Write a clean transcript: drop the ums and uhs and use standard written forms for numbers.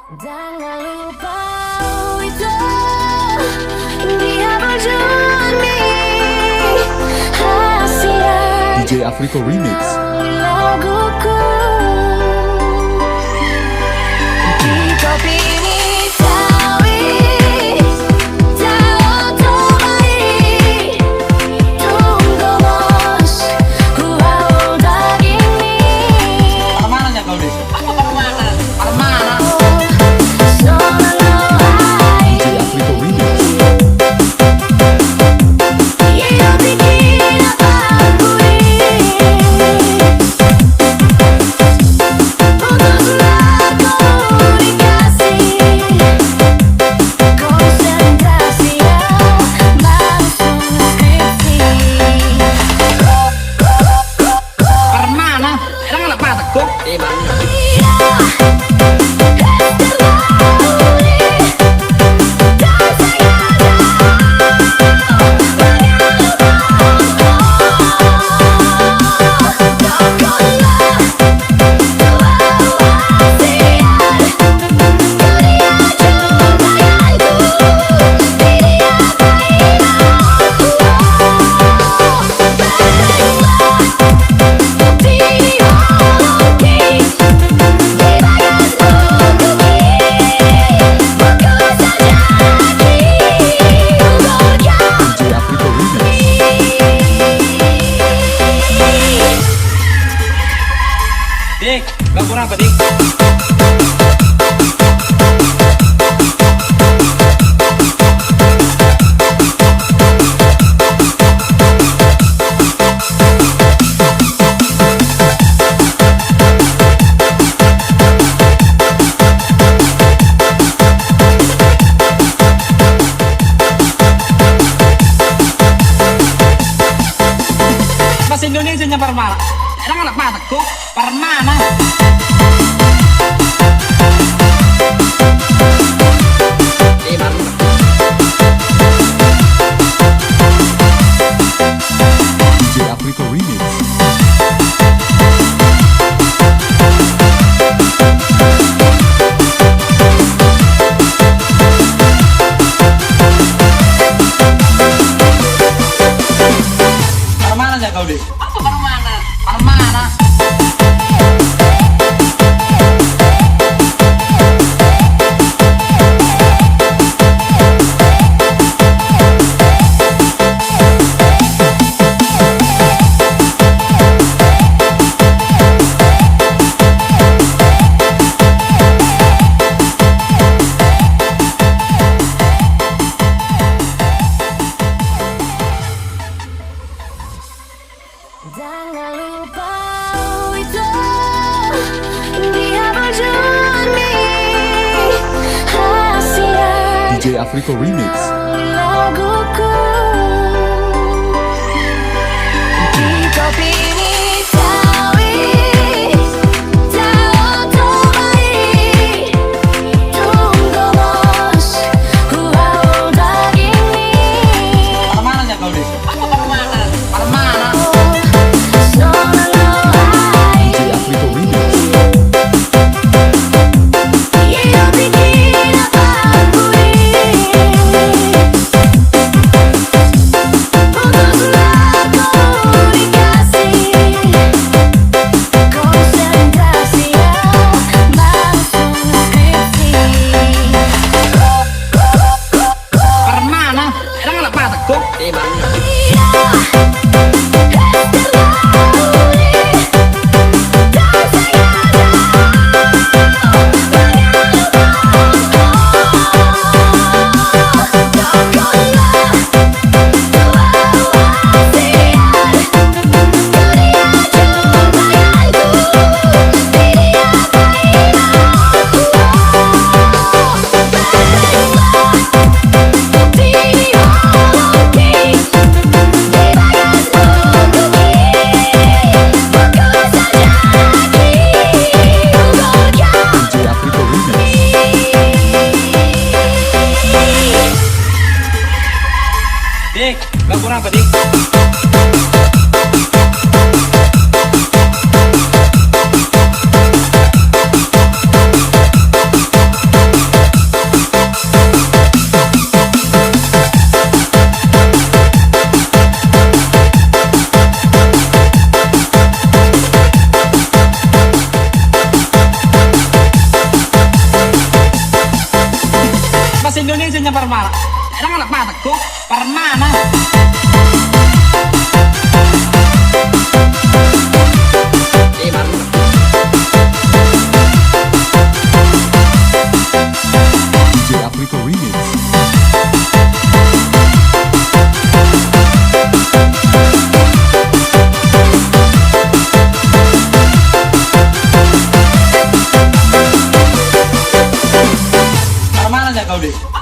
Jangan lupa itu dia berjanji hasil DJ Afriko Remix. laguku di kopi Itawi jauh terbaik tunggu bos kuau daging Permananya kau deh. Apa permanan? Permanan. DJ Afriko Remix. Permana. Emang anak patek tuh? DJ Afriko Remix. Dik, gak kurang apa dik? Bahasa Indonesia nya permana. Emang anak patek tuh? Permana. DJ Afriko Remix. Permana aja kau deh. Apa permana? Permana. Jangan lupa itu dia berjanji hasil DJ Afriko Remix. laguku di kopi Itawi jauh terbaik tunggu bos kuau daging Permana aja kau deh. Apa permana? Permana. DJ Afriko Remix. Permana. Emang anak patek tuh? DJ Afriko Remix. Dik, gak kurang apa dik? Indonesia Parmala. Era anak mataku, Parmana. DJ Afrika Remix. Parmana aja kau deh.